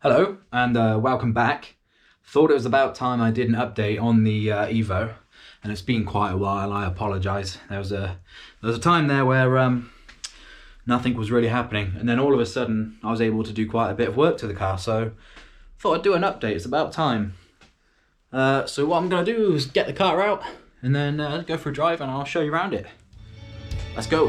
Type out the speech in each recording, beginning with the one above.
Hello and welcome back. Thought it was about time I did an update on the Evo, and it's been quite a while. I apologise. There was a time there where nothing was really happening, and then all of a sudden I was able to do quite a bit of work to the car. So thought I'd do an update. It's about time. So what I'm going to do is get the car out and then go for a drive, and I'll show you around it. Let's go.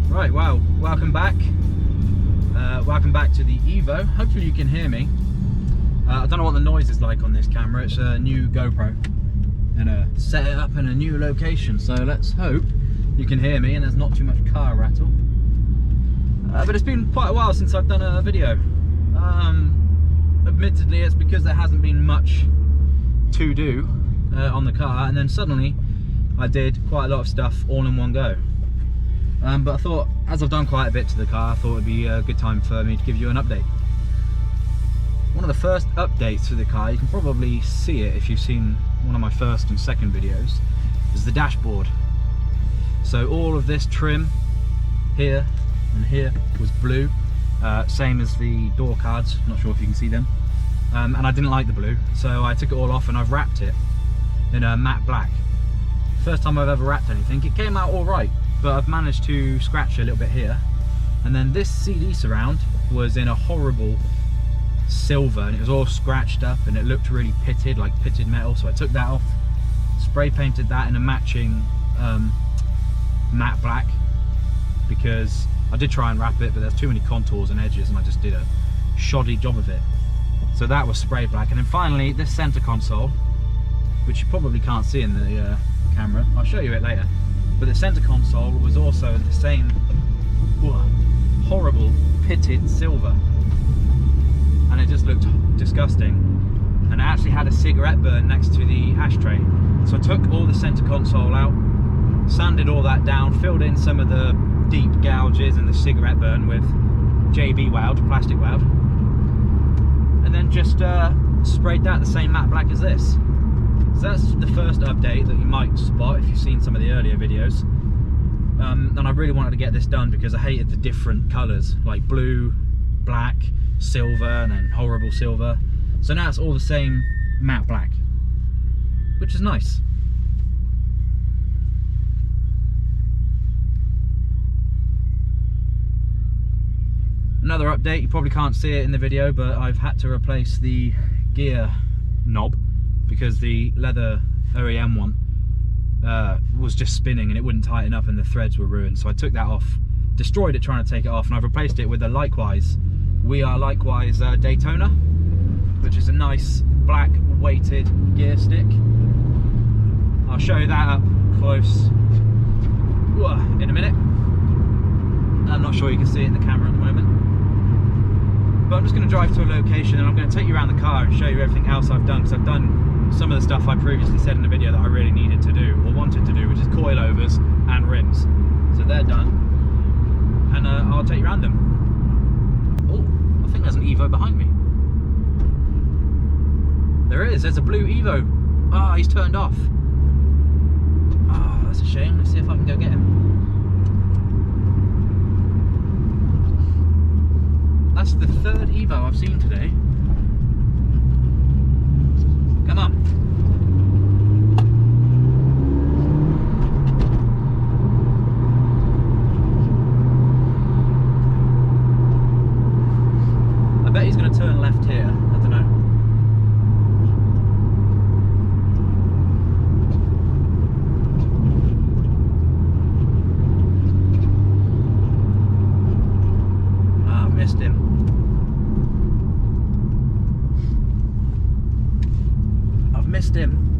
Right, well, welcome back. Welcome back to the Evo. Hopefully you can hear me. I don't know what the noise is like on this camera. It's a new GoPro and set it up in a new location. So let's hope you can hear me and there's not too much car rattle. But it's been quite a while since I've done a video. Admittedly, it's because there hasn't been much to do on the car, and then suddenly I did quite a lot of stuff all in one go. But I thought, as I've done quite a bit to the car, I thought it'd be a good time for me to give you an update. One of the first updates to the car, you can probably see it if you've seen one of my first and second videos, is the dashboard. So all of this trim here and here was blue, same as the door cards, not sure if you can see them. And I didn't like the blue, so I took it all off and I've wrapped it in a matte black. First time I've ever wrapped anything. It came out all right, but I've managed to scratch a little bit here. And then this CD surround was in a horrible silver, and it was all scratched up and it looked really pitted, like pitted metal. So I took that off, spray painted that in a matching matte black, because I did try and wrap it, but there's too many contours and edges and I just did a shoddy job of it. So that was spray black. And then finally this center console, which you probably can't see in the camera, I'll show you it later. But the center console was also the same horrible pitted silver, and it just looked disgusting. And I actually had a cigarette burn next to the ashtray, so I took all the center console out, sanded all that down, filled in some of the deep gouges and the cigarette burn with JB Weld, plastic weld, and then just sprayed that the same matte black as this. So that's the first update that you might spot if you've seen some of the earlier videos. And I really wanted to get this done because I hated the different colours, like blue, black, silver, and then horrible silver. So now it's all the same matte black, which is nice. Another update, you probably can't see it in the video, but I've had to replace the gear knob because the leather OEM one was just spinning and it wouldn't tighten up and the threads were ruined. So I took that off, destroyed it trying to take it off, and I've replaced it with a Likewise. We Are Likewise Daytona, which is a nice black weighted gear stick. I'll show you that up close in a minute. I'm not sure you can see it in the camera at the moment. But I'm just going to drive to a location and I'm going to take you around the car and show you everything else I've done, because I've done some of the stuff I previously said in the video that I really needed to do, or wanted to do, which is coilovers and rims. So they're done, and I'll take you around them. Oh, I think there's an Evo behind me. There is, there's a blue Evo. Ah, he's turned off. Ah, that's a shame. Let's see if I can go get him. That's the third Evo I've seen today. Come on. I bet he's going to turn left here. I don't know. Ah, missed him. just in.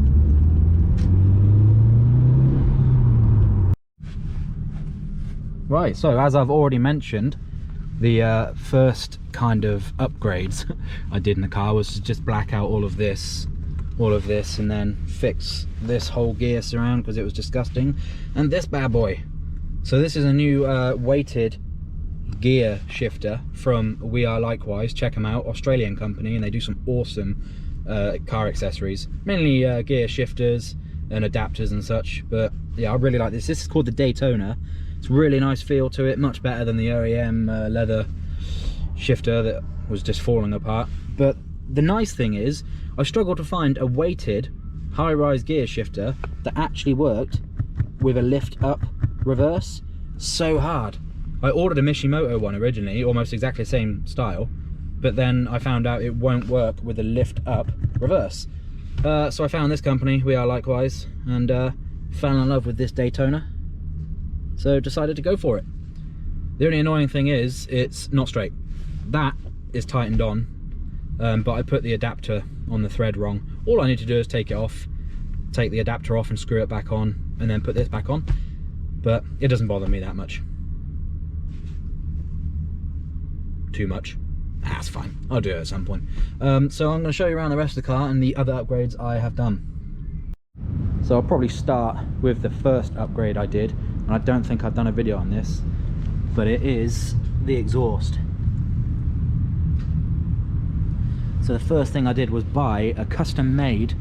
Right, so as I've already mentioned, the first kind of upgrades I did in the car was to just black out all of this, and then fix this whole gear surround because it was disgusting, and this bad boy. So this is a new weighted gear shifter from We Are Likewise. Check them out, Australian company, and they do some awesome car accessories, mainly gear shifters and adapters and such. But yeah, I really like this. This is called the Daytona. It's a really nice feel to it, much better than the OEM leather shifter that was just falling apart. But the nice thing is, I struggled to find a weighted high-rise gear shifter that actually worked with a lift-up reverse. So hard. I ordered a Mishimoto one originally, almost exactly the same style, but then I found out it won't work with a lift-up reverse. So I found this company, We Are Likewise, and fell in love with this Daytona. So decided to go for it. The only annoying thing is it's not straight. That is tightened on, but I put the adapter on the thread wrong. All I need to do is take it off, take the adapter off and screw it back on, and then put this back on. But it doesn't bother me that much. Too much. That's fine. I'll do it at some point. So I'm going to show you around the rest of the car and the other upgrades I have done. So I'll probably start with the first upgrade I did, and I don't think I've done a video on this, but it is the exhaust. So the first thing I did was buy a custom-made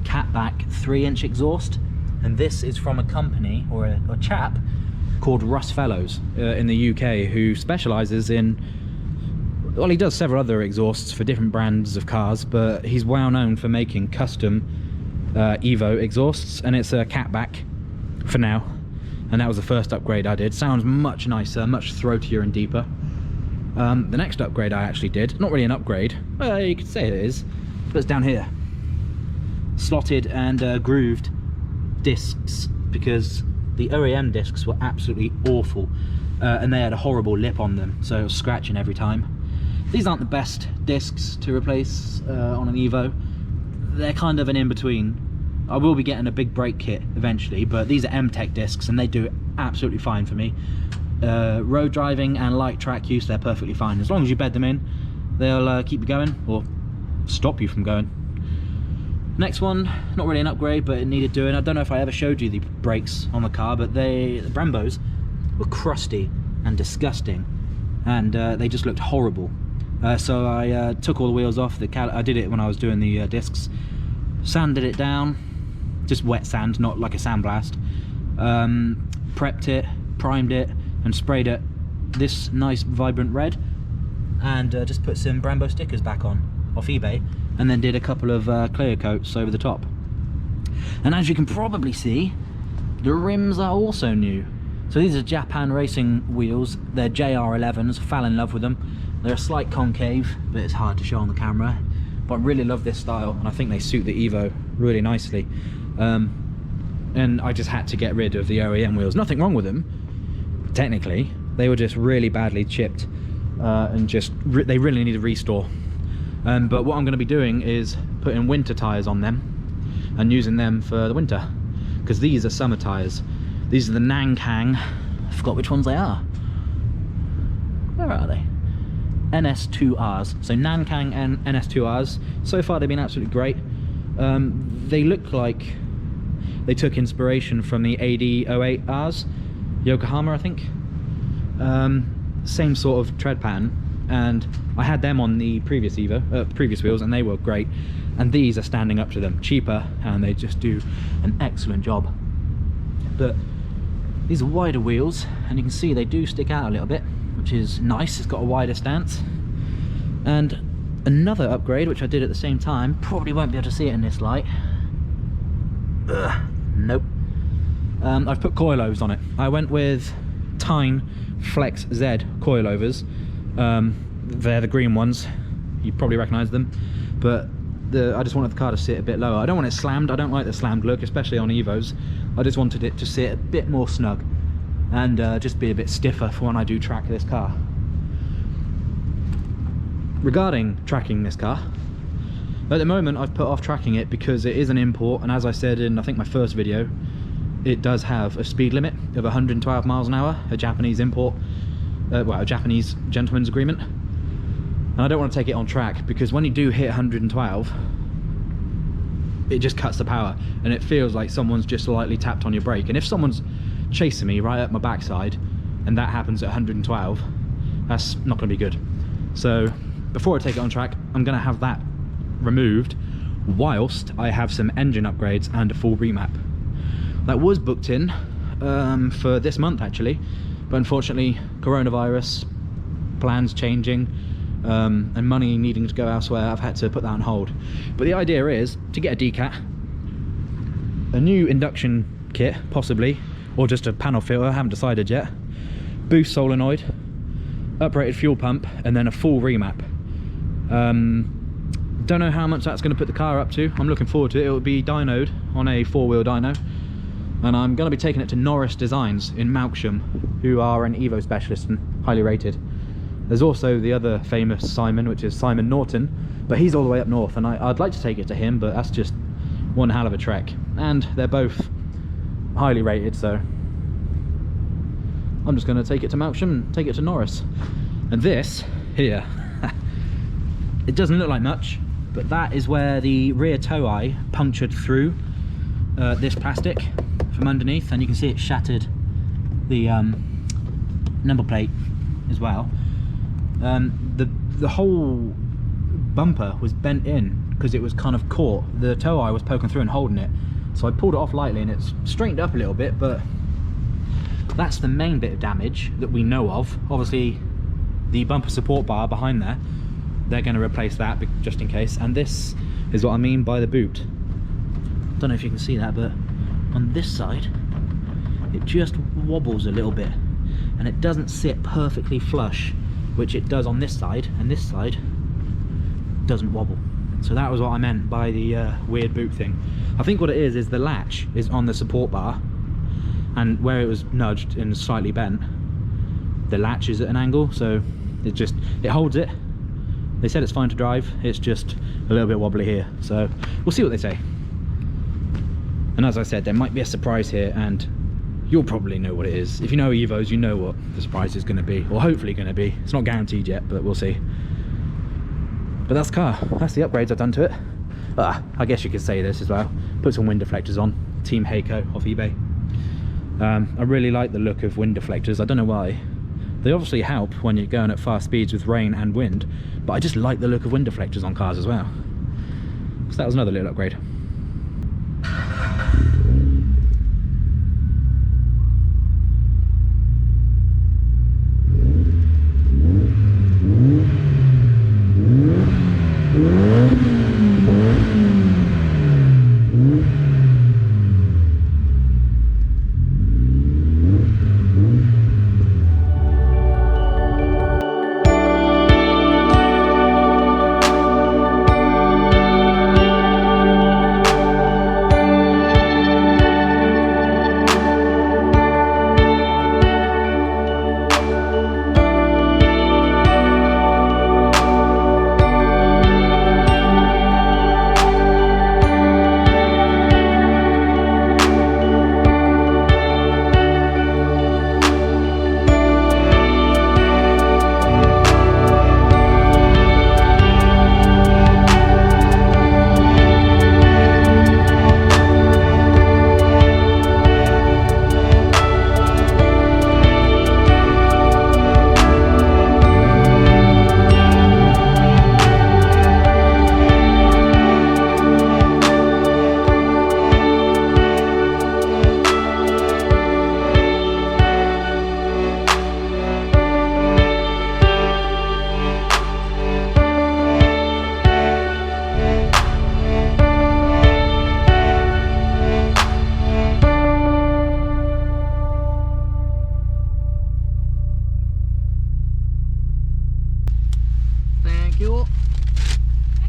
catback 3-inch exhaust, and this is from a company or a chap called Russ Fellows in the UK, who specialises in, well, he does several other exhausts for different brands of cars, but he's well known for making custom Evo exhausts, and it's a catback for now, and that was the first upgrade I did. Sounds much nicer, much throatier and deeper. The next upgrade I actually did, not really an upgrade, well, you could say it is, but it's down here. Slotted and grooved discs, because the OEM discs were absolutely awful, and they had a horrible lip on them, so it was scratching every time. These aren't the best discs to replace on an Evo. They're kind of an in-between. I will be getting a big brake kit eventually, but these are M-Tech discs and they do absolutely fine for me. Road driving and light track use, they're perfectly fine. As long as you bed them in, they'll keep you going, or stop you from going. Next one, not really an upgrade, but it needed doing. I don't know if I ever showed you the brakes on the car, but the Brembos were crusty and disgusting, and they just looked horrible. So I took all the wheels off. I did it when I was doing the discs, sanded it down, just wet sand, not like a sandblast. Prepped it, primed it, and sprayed it this nice vibrant red, and just put some Brembo stickers back on off eBay, and then did a couple of clear coats over the top. And as you can probably see, the rims are also new. So these are Japan Racing wheels. They're JR11s, fell in love with them. They're a slight concave, but it's hard to show on the camera. But I really love this style, and I think they suit the Evo really nicely. And I just had to get rid of the OEM wheels. Nothing wrong with them, technically. They were just really badly chipped, and they really need a restore. But what I'm going to be doing is putting winter tyres on them and using them for the winter, because these are summer tyres. These are the Nankang, I forgot which ones they are. Where are they? NS2Rs. So Nankang and NS2Rs. So far they've been absolutely great. They look like they took inspiration from the AD08Rs, Yokohama, I think. Same sort of tread pattern, and I had them on the previous Evo, previous wheels, and they were great. And these are standing up to them, cheaper, and they just do an excellent job. But these are wider wheels, and you can see they do stick out a little bit, which is nice. It's got a wider stance. And another upgrade, which I did at the same time, probably won't be able to see it in this light. Nope. I've put coilovers on it. I went with Tyne Flex Z coilovers. They're the green ones. You probably recognise them. But I just wanted the car to sit a bit lower. I don't want it slammed. I don't like the slammed look, especially on Evos. I just wanted it to sit a bit more snug and just be a bit stiffer for when I do track this car. Regarding tracking this car, At the moment I've put off tracking it because it is an import, and as I said in I think my first video, it does have a speed limit of 112 miles an hour, a Japanese import, well, a Japanese gentleman's agreement. And I don't want to take it on track because when you do hit 112, it just cuts the power and it feels like someone's just slightly tapped on your brake. And if someone's chasing me right up my backside and that happens at 112, that's not going to be good. So before I take it on track, I'm going to have that removed whilst I have some engine upgrades and a full remap. That was booked in for this month actually, but unfortunately coronavirus, plans changing, and money needing to go elsewhere, I've had to put that on hold. But the idea is to get a decat, a new induction kit possibly, or just a panel filter, I haven't decided yet, boost solenoid, uprated fuel pump, and then a full remap. Don't know how much that's going to put the car up to. I'm looking forward to it. It will be dynoed on a 4-wheel dyno, and I'm going to be taking it to Norris Designs in Melksham, who are an Evo specialist and highly rated. There's also the other famous Simon, which is Simon Norton, but he's all the way up north, and I'd like to take it to him, but that's just one hell of a trek. And they're both highly rated, so I'm just going to take it to Melksham and take it to Norris. And this here, it doesn't look like much, but that is where the rear tow eye punctured through this plastic from underneath, and you can see it shattered the number plate as well. The whole bumper was bent in because it was kind of caught. The tow eye was poking through and holding it, so I pulled it off lightly and it's straightened up a little bit, but that's the main bit of damage that we know of. Obviously the bumper support bar behind there, they're going to replace that just in case. And this is what I mean by the boot. Don't know if you can see that, but on this side it just wobbles a little bit and it doesn't sit perfectly flush, which it does on this side, and this side doesn't wobble. So that was what I meant by the weird boot thing. I think what it is the latch is on the support bar, and where it was nudged and slightly bent, the latch is at an angle, so it holds it. They said it's fine to drive, it's just a little bit wobbly here, so we'll see what they say. And as I said, there might be a surprise here, and you'll probably know what it is. If you know Evos, you know what the surprise is going to be, or hopefully going to be. It's not guaranteed yet, but we'll see. But that's the car. That's the upgrades I've done to it. I guess you could say this as well. Put some wind deflectors on. Team Heiko off eBay. I really like the look of wind deflectors. I don't know why. They obviously help when you're going at fast speeds with rain and wind, but I just like the look of wind deflectors on cars as well. So that was another little upgrade.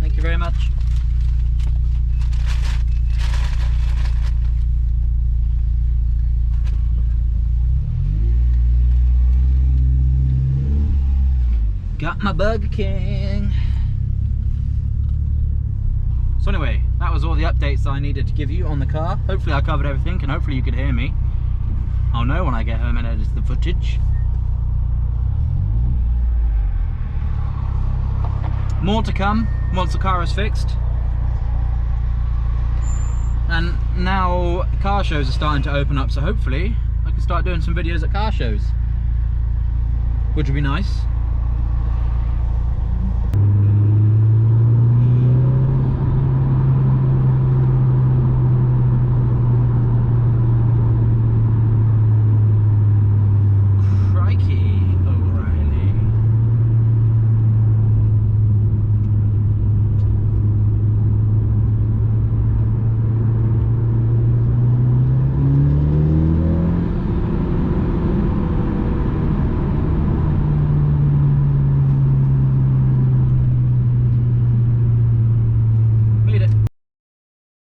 Thank you very much. Got my Burger King. So anyway, that was all the updates I needed to give you on the car. Hopefully I covered everything, and hopefully you could hear me. I'll know when I get home and edit the footage. More to come once the car is fixed. And now car shows are starting to open up, so hopefully I can start doing some videos at car shows, which would be nice.